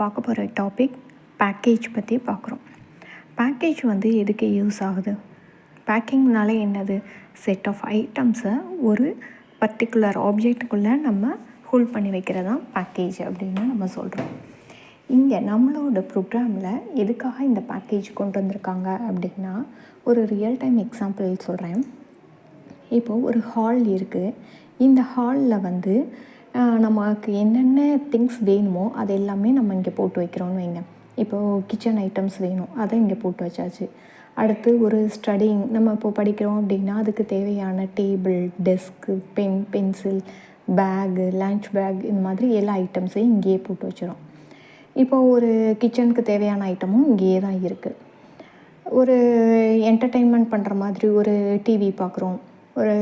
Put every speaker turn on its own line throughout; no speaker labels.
பார்க்க போகிற topic package பற்றி பார்க்குறோம். பேக்கேஜ் வந்து எதுக்கு யூஸ் ஆகுது? பேக்கிங்னால என்னது? செட் ஆஃப் ஐட்டம்ஸை ஒரு பர்டிகுலர் ஆப்ஜெக்ட்டுக்குள்ளே நம்ம ஹோல்ட் பண்ணி வைக்கிறது தான் பேக்கேஜ் அப்படின்னு நம்ம சொல்கிறோம். இங்கே நம்மளோட ப்ரோக்ராமில் எதுக்காக இந்த பேக்கேஜ் கொண்டு வந்திருக்காங்க அப்படின்னா, ஒரு ரியல் டைம் எக்ஸாம்பிள் சொல்கிறேன். இப்போது ஒரு ஹால் இருக்குது. இந்த ஹாலில் வந்து நமக்கு என்னென்ன திங்ஸ் வேணுமோ அது எல்லாமே நம்ம இங்கே போட்டு வைக்கிறோன்னு வைங்க. இப்போது கிச்சன் ஐட்டம்ஸ் வேணும், அதை இங்கே போட்டு வச்சாச்சு. அடுத்து ஒரு ஸ்டடிங், நம்ம இப்போது படிக்கிறோம் அப்படின்னா அதுக்கு தேவையான டேபிள், டெஸ்க்கு, பென்சில், பேகு, லன்ச் பேக், இந்த மாதிரி எல்லா ஐட்டம்ஸையும் இங்கேயே போட்டு வச்சிடும். இப்போது ஒரு கிச்சனுக்கு தேவையான ஐட்டமும் இங்கேயே தான் இருக்குது. ஒரு என்டர்டெயின்மெண்ட் பண்ணுற மாதிரி ஒரு டிவி பார்க்குறோம், ஒரு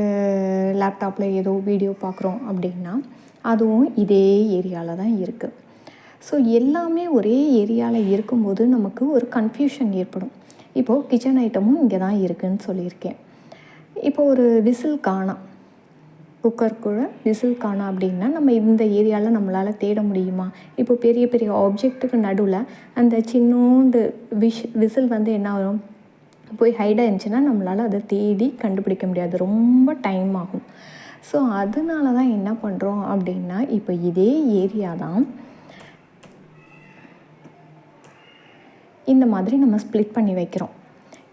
லேப்டாப்பில் ஏதோ வீடியோ பார்க்குறோம் அப்படின்னா அதுவும் இதே ஏரியாவில் தான் இருக்குது. ஸோ எல்லாமே ஒரே ஏரியாவில் இருக்கும்போது நமக்கு ஒரு கன்ஃபியூஷன் ஏற்படும். இப்போது கிச்சன் ஐட்டமும் இங்கே தான் இருக்குதுன்னு சொல்லியிருக்கேன். இப்போது ஒரு விசில் காணோம், குக்கருக்குள்ள விசில் காணோம் அப்படின்னா நம்ம இந்த ஏரியாவில் நம்மளால் தேட முடியுமா? இப்போ பெரிய பெரிய ஆப்ஜெக்ட்டுக்கு நடுவில் அந்த சின்னோண்டு விசில் வந்து என்ன ஆகும், போய் ஹைடாக இருந்துச்சுன்னா நம்மளால் அதை தேடி கண்டுபிடிக்க முடியாது, ரொம்ப டைம் ஆகும். ஸோ அதனால தான் என்ன பண்ணுறோம் அப்படின்னா, இப்போ இதே ஏரியா தான் இந்த மாதிரி நம்ம ஸ்ப்ளிட் பண்ணி வைக்கிறோம்.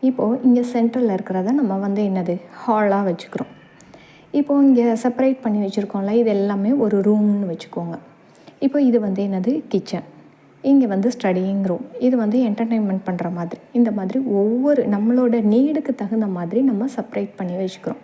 இப்போது இங்கே சென்ட்ரலில் இருக்கிறத நம்ம வந்து என்னது ஹாலாக வச்சுக்கிறோம். இப்போது இங்கே செப்பரேட் பண்ணி வச்சுருக்கோம்ல, இது எல்லாமே ஒரு ரூம்னு வச்சுக்கோங்க. இப்போ இது வந்து என்னது கிச்சன், இங்கே வந்து ஸ்டடியிங் ரூம், இது வந்து என்டர்டெயின்மெண்ட் பண்ணுற மாதிரி. இந்த மாதிரி ஒவ்வொரு நம்மளோட நீடுக்கு தகுந்த மாதிரி நம்ம செப்பரேட் பண்ணி வச்சுக்கிறோம்.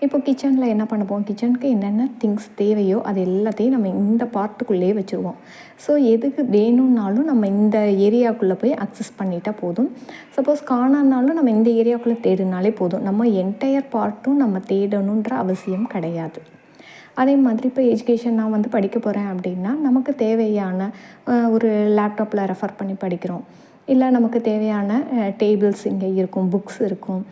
இப்போ கிச்சனில் என்ன பண்ணுவோம், கிச்சனுக்கு என்னென்ன திங்ஸ் தேவையோ அது எல்லாத்தையும் நம்ம இந்த பார்ட்டுக்குள்ளேயே வச்சுருவோம். ஸோ எதுக்கு வேணும்னாலும் நம்ம இந்த ஏரியாவுக்குள்ளே போய் அக்சஸ் பண்ணிட்டால் போதும். சப்போஸ் காணானாலும் நம்ம இந்த ஏரியாவுக்குள்ளே தேடினாலே போதும், நம்ம என்டையர் பார்ட்டும் நம்ம தேடணுன்ற அவசியம் கிடையாது. அதே மாதிரி இப்போ எஜுகேஷன் நான் வந்து படிக்க போகிறேன் அப்படின்னா நமக்கு தேவையான ஒரு லேப்டாப்பில் ரெஃபர் பண்ணி படிக்கிறோம், இல்லை நமக்கு தேவையான டேபிள்ஸ் இங்கே இருக்கும், புக்ஸ் இருக்கும்,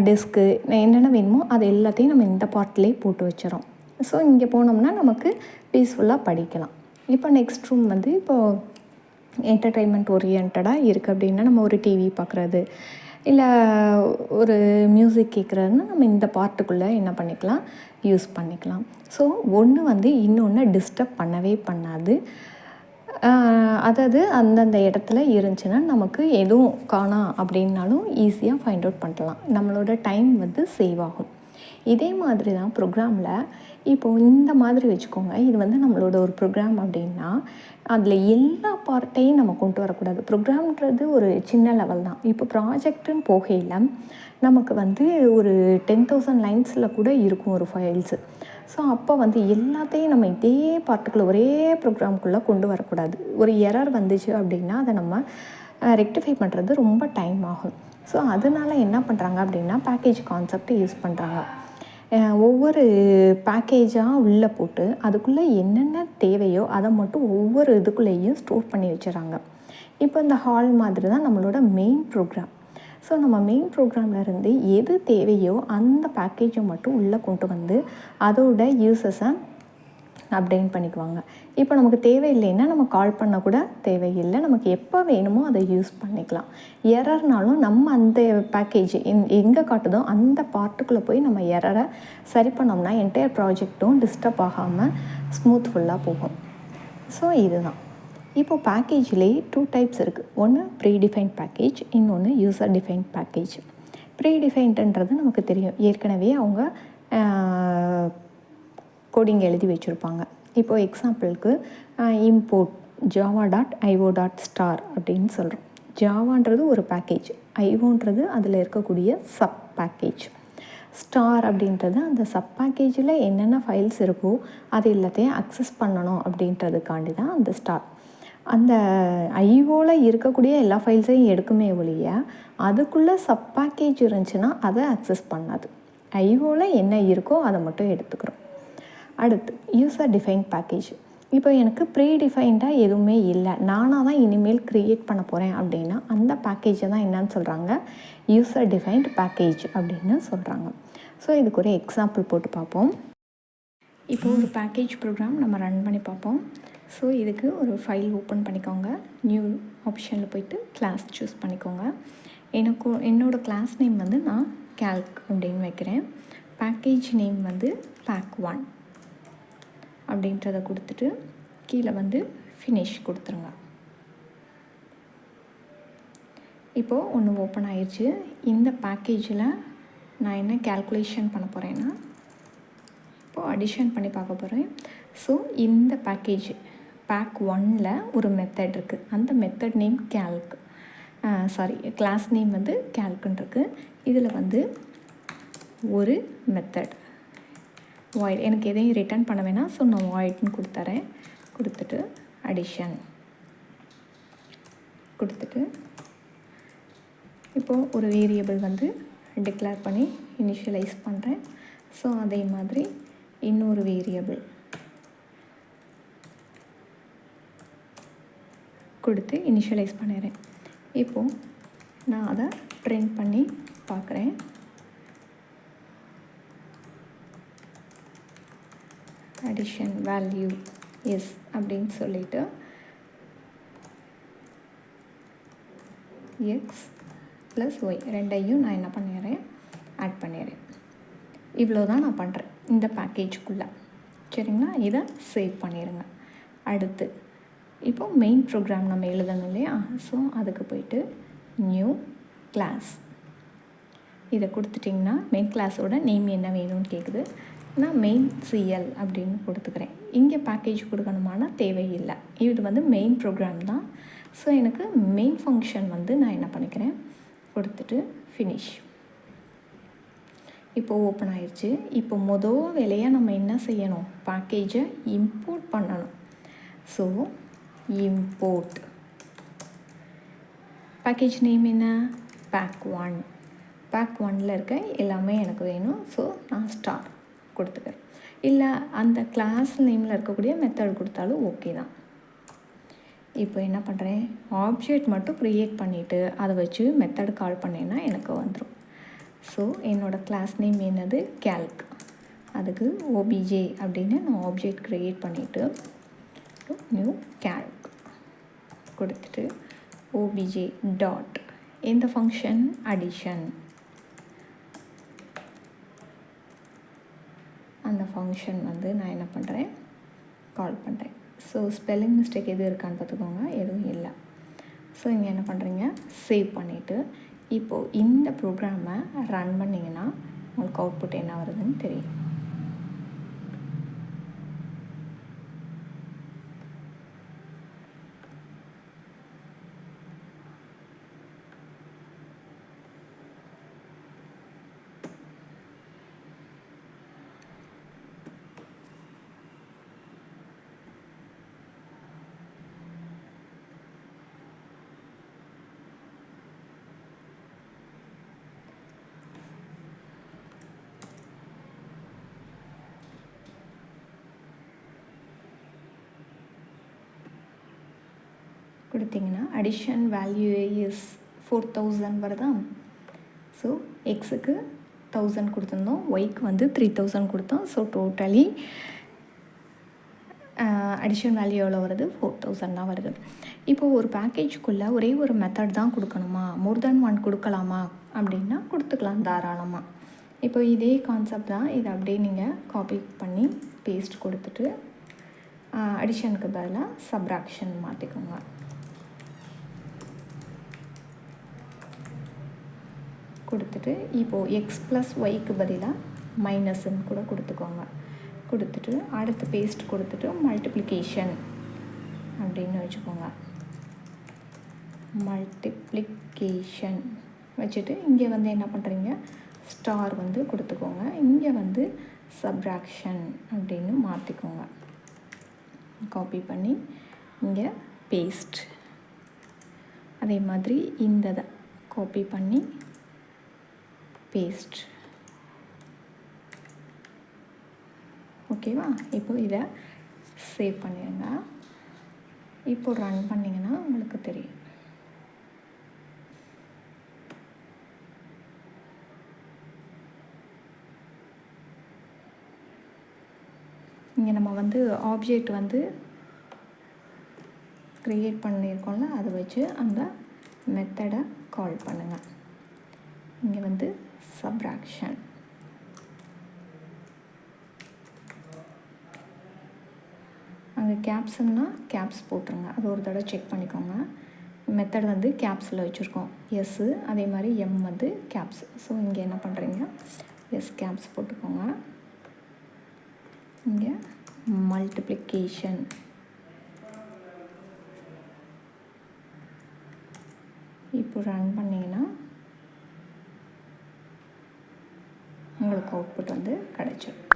டெஸ்க்கு, என்னென்ன வேணுமோ அது எல்லாத்தையும் நம்ம இந்த பார்ட்லேயே போட்டு வச்சிடறோம். ஸோ இங்கே போனோம்னா நமக்கு பீஸ்ஃபுல்லாக படிக்கலாம். இப்போ நெக்ஸ்ட் ரூம் வந்து இப்போது என்டர்டெயின்மெண்ட் ஓரியன்டாக இருக்குது அப்படின்னா நம்ம ஒரு டிவி பார்க்குறது, இல்லை ஒரு மியூசிக் கேட்குறதுன்னா நம்ம இந்த பார்ட்டுக்குள்ளே என்ன பண்ணிக்கலாம், யூஸ் பண்ணிக்கலாம். ஸோ ஒன்று வந்து இன்னொன்று டிஸ்டர்ப் பண்ணவே பண்ணாது. அதாவது அந்தந்த இடத்துல இருந்துச்சுன்னா நமக்கு எதுவும் காணோம் அப்படின்னாலும் ஈஸியாக ஃபைண்ட் அவுட் பண்ணலாம், நம்மளோட டைம் வந்து சேவ் ஆகும். இதே மாதிரி தான் ப்ரோக்ராமில் இப்போது இந்த மாதிரி வச்சுக்கோங்க. இது வந்து நம்மளோட ஒரு ப்ரோக்ராம் அப்படின்னா அதில் எல்லா பார்ட்டையும் நம்ம கொண்டு வரக்கூடாது. ப்ரோக்ராம்ன்றது ஒரு சின்ன லெவல் தான். இப்போ ப்ராஜெக்ட்டுன்னு போகையில் நமக்கு வந்து ஒரு 10,000 லைன்ஸில் கூட இருக்கும் ஒரு ஃபைல்ஸு. ஸோ அப்போ வந்து எல்லாத்தையும் நம்ம இதே பார்ட்டுக்குள்ளே ஒரே ப்ரோக்ராம்குள்ளே கொண்டு வரக்கூடாது. ஒரு எரர் வந்துச்சு அப்படின்னா அதை நம்ம ரெக்டிஃபை பண்ணுறது ரொம்ப டைம் ஆகும். ஸோ அதனால் என்ன பண்ணுறாங்க அப்படின்னா பேக்கேஜ் கான்செப்ட் யூஸ் பண்ணுறாங்க. ஒவ்வொரு பேக்கேஜாக உள்ளே போட்டு அதுக்குள்ளே என்னென்ன தேவையோ அதை மட்டும் ஒவ்வொரு இதுக்குள்ளேயும் ஸ்டோர் பண்ணி வச்சுறாங்க. இப்போ இந்த ஹால் மாதிரி தான் நம்மளோட மெயின் ப்ரோக்ராம். ஸோ நம்ம மெயின் ப்ரோக்ராம்லேருந்து எது தேவையோ அந்த பேக்கேஜை மட்டும் உள்ளே கொண்டு வந்து அதோட யூசஸை அப்டேட் பண்ணிக்குவாங்க. இப்போ நமக்கு தேவையில்லைன்னா நம்ம கால் பண்ண கூட தேவையில்லை, நமக்கு எப்போ வேணுமோ அதை யூஸ் பண்ணிக்கலாம். எரர்னாலும் நம்ம அந்த பேக்கேஜ் எங்கே காட்டுதோ அந்த பார்ட்டுக்குள்ளே போய் நம்ம எரரை சரி பண்ணோம்னா என்டையர் ப்ராஜெக்ட்டும் டிஸ்டர்ப் ஆகாமல் ஸ்மூத்ஃபுல்லாக போகும். ஸோ இதுதான். இப்போது பேக்கேஜ்லேயே 2 டைப்ஸ் இருக்குது. ஒன்று ப்ரீடிஃபைன்ட் பேக்கேஜ், இன்னொன்று யூசர் டிஃபைன்ட் பேக்கேஜ். ப்ரீடிஃபைன்டுன்றது நமக்கு தெரியும், ஏற்கனவே அவங்க கோடிங் எழுதி வச்சுருப்பாங்க. இப்போது எக்ஸாம்பிளுக்கு இம்போர்ட் java.io.star அப்படின்னு சொல்கிறோம். ஜாவான்றது ஒரு பேக்கேஜ், ஐஓன்றது அதில் இருக்கக்கூடிய சப் பேக்கேஜ், ஸ்டார் அப்படின்றது அந்த சப் பேக்கேஜில் என்னென்ன ஃபைல்ஸ் இருக்கோ அது எல்லாத்தையும் அக்சஸ் பண்ணணும் அப்படின்றதுக்காண்டி தான் அந்த ஸ்டார். அந்த ஐஓவில் இருக்கக்கூடிய எல்லா ஃபைல்ஸையும் எடுக்குமே ஒழிய அதுக்குள்ளே சப் பேக்கேஜ் இருந்துச்சுன்னா அதை அக்சஸ் பண்ணாது. ஐஓவில் என்ன இருக்கோ அதை மட்டும் எடுத்துக்கிறோம். அடுத்து யூசர் டிஃபைன்ட் பேக்கேஜ். இப்போ எனக்கு ப்ரீடிஃபைன்டாக எதுவுமே இல்லை, நானாக தான் இனிமேல் க்ரியேட் பண்ண போகிறேன் அப்படின்னா அந்த பேக்கேஜை தான் என்னன்னு சொல்கிறாங்க, யூசர் டிஃபைன்ட் பேக்கேஜ் அப்படின்னு சொல்கிறாங்க. ஸோ இதுக்கு ஒரு எக்ஸாம்பிள் போட்டு பார்ப்போம். இப்போது ஒரு பேக்கேஜ் ப்ரோக்ராம் நம்ம ரன் பண்ணி பார்ப்போம். ஸோ இதுக்கு ஒரு ஃபைல் ஓப்பன் பண்ணிக்கோங்க. நியூ ஆப்ஷனில் போய்ட்டு கிளாஸ் சூஸ் பண்ணிக்கோங்க. என்னோடய கிளாஸ் நேம் வந்து நான் கேல்க் அப்படின்னு வைக்கிறேன். பேக்கேஜ் நேம் வந்து பேக் 1 அப்படின்றத கொடுத்துட்டு கீழே வந்து ஃபினிஷ் கொடுத்துருங்க. இப்போது ஒன்று ஓப்பன் ஆயிடுச்சு. இந்த பேக்கேஜில் நான் என்ன கேல்குலேஷன் பண்ண போகிறேன்னா, இப்போது அடிஷன் பண்ணி பார்க்க போகிறேன். ஸோ இந்த பேக்கேஜ் பேக் 1ல் ஒரு மெத்தட் இருக்குது. அந்த method name calc, class name வந்து கேல்க்குன்னு இருக்குது. இதில் வந்து ஒரு மெத்தட் வாய்ட், எனக்கு எதையும் ரிட்டர்ன் பண்ண வேணாம். ஸோ நான் வாய்ட்னு கொடுத்துறேன். கொடுத்துட்டு அடிஷன் கொடுத்துட்டு இப்போது ஒரு வேரியபிள் வந்து டிக்ளேர் பண்ணி இனிஷியலைஸ் பண்ணுறேன். ஸோ அதே மாதிரி இன்னொரு வேரியபிள் கொடுத்து இனிஷியலைஸ் பண்ணிடுறேன். இப்போது நான் அதை பிரிண்ட் பண்ணி பார்க்குறேன். அடிஷன் வேல்யூ எஸ் அப்படின்னு சொல்லிவிட்டு எக்ஸ் ப்ளஸ் ஒய் ரெண்டையும் நான் என்ன பண்ணிடுறேன், ஆட் பண்ணிடுறேன். இவ்வளோ தான் நான் பண்ணுறேன் இந்த பேக்கேஜுக்குள்ளே. சரிங்களா? இதை சேவ் பண்ணிடுங்க. அடுத்து இப்போது மெயின் ப்ரோக்ராம் நம்ம எழுதணும் இல்லையா? ஸோ அதுக்கு போய்ட்டு நியூ கிளாஸ் இதை கொடுத்துட்டிங்கன்னா மெயின் கிளாஸோட நேம் என்ன வேணும்னு கேட்குது. நான் மெயின் சிஎல் அப்படின்னு கொடுத்துக்கிறேன். இங்கே பேக்கேஜ் கொடுக்கணுமான தேவையில்லை. இது வந்து மெயின் ப்ரோக்ராம் தான். ஸோ எனக்கு மெயின் ஃபங்க்ஷன் வந்து நான் என்ன பண்ணிக்கிறேன், கொடுத்துட்டு ஃபினிஷ். இப்போ ஓப்பன் ஆயிடுச்சு. இப்போ மொதல் வேலையாக நம்ம என்ன செய்யணும், பேக்கேஜை இம்போர்ட் பண்ணணும். ஸோ இம்போர்ட் பேக்கேஜ் நேம் என்ன, பேக் 1. பேக் 1ல் இருக்க எல்லாமே எனக்கு வேணும். ஸோ நான் ஸ்டார் கொடுத்துக்கிறேன். இல்லை அந்த கிளாஸ் நேமில் இருக்கக்கூடிய மெத்தட் கொடுத்தாலும் ஓகே தான். இப்போ என்ன பண்ணுறேன், ஆப்ஜெக்ட் மட்டும் க்ரியேட் பண்ணிவிட்டு அதை வச்சு மெத்தட் கால் பண்ணேன்னா எனக்கு வந்துடும். ஸோ என்னோடய கிளாஸ் நேம் என்னது, கேல்க். அதுக்கு ஓபிஜே அப்படின்னு நான் ஆப்ஜெக்ட் க்ரியேட் பண்ணிவிட்டு நியூ கேல்க் கொடுத்துட்டு ஓபிஜே டாட் இந்த ஃபங்க்ஷன் அடிஷன், அந்த ஃபங்க்ஷன் வந்து நான் என்ன பண்ணுறேன், கால் பண்ணுறேன். ஸோ ஸ்பெல்லிங் மிஸ்டேக் எதுவும் இருக்கான்னு பார்த்துக்கோங்க, எதுவும் இல்லை. ஸோ இங்கே என்ன பண்ணுறீங்க, சேவ் பண்ணிவிட்டு இப்போது இந்த ப்ரோக்ராமை ரன் பண்ணிங்கன்னா உங்களுக்கு அவுட்புட் என்ன வருதுன்னு தெரியும். கொடுத்தீங்கன்னா அடிஷன் வேல்யூ இஸ் 4000 வருதா. ஸோ எக்ஸுக்கு 1000 கொடுத்துருந்தோம், ஒய்க்கு வந்து 3000 கொடுத்தோம். ஸோ டோட்டலி அடிஷன் வேல்யூ எவ்வளோ வருது, 4000 தான் வருது. இப்போது ஒரு பேக்கேஜுக்குள்ளே ஒரே ஒரு மெத்தட் தான் கொடுக்கணுமா, மோர் தென் 1 கொடுக்கலாமா அப்படின்னா கொடுத்துக்கலாம் தாராளமாக. இப்போ இதே கான்செப்ட் தான். இதை அப்படியே நீங்கள் காப்பி பண்ணி பேஸ்ட் கொடுத்துட்டு அடிஷனுக்கு பதிலாக சப்ராக்ஷன் மாற்றிக்கோங்க. கொடுத்துட்டு இப்போது எக்ஸ் ப்ளஸ் ஒய்க்கு பதிலாக மைனஸ்ன்னு கூட கொடுத்துக்கோங்க. கொடுத்துட்டு அடுத்து பேஸ்ட் கொடுத்துட்டு மல்டிப்ளிகேஷன் அப்படின்னு வச்சுக்கோங்க. மல்டிப்ளிகேஷன் வச்சுட்டு இங்கே வந்து என்ன பண்ணுறீங்க, ஸ்டார் வந்து கொடுத்துக்கோங்க. இங்கே வந்து சப்ராக்ஷன் அப்படின்னு மாற்றிக்கோங்க. காப்பி பண்ணி இங்கே பேஸ்ட். அதே மாதிரி இந்த இதை காப்பி பண்ணி பேஸ்ட். ஓகேவா? இப்போ இதை சேவ் பண்ணிடுங்க. இப்போ ரன் பண்ணிங்கன்னா உங்களுக்கு தெரியும். இங்கே நம்ம வந்து ஆப்ஜெக்ட் வந்து க்ரியேட் பண்ணியிருக்கோம்ல அதை வச்சு அந்த மெத்தடை கால் பண்ணுங்கள். இங்கே வந்து சப்ராக்ஷன். அங்கே கேப்ஸ்ன்னா கேப்ஸ் போட்டுருங்க. அது ஒரு தடவை செக் பண்ணிக்கோங்க. மெத்தட் வந்து கேப்ஸில் வச்சுருக்கோம். எஸ்ஸு அதே மாதிரி எம் வந்து கேப்ஸ். ஸோ இங்கே என்ன பண்ணுறீங்க, எஸ் கேப்ஸ் போட்டுக்கோங்க. இங்கே மல்டிப்ளிகேஷன், இப்போ ரன் பண்ணிங்கன்னா உங்களுக்கு அவுட்புட் வந்து கிடச்சிடும்.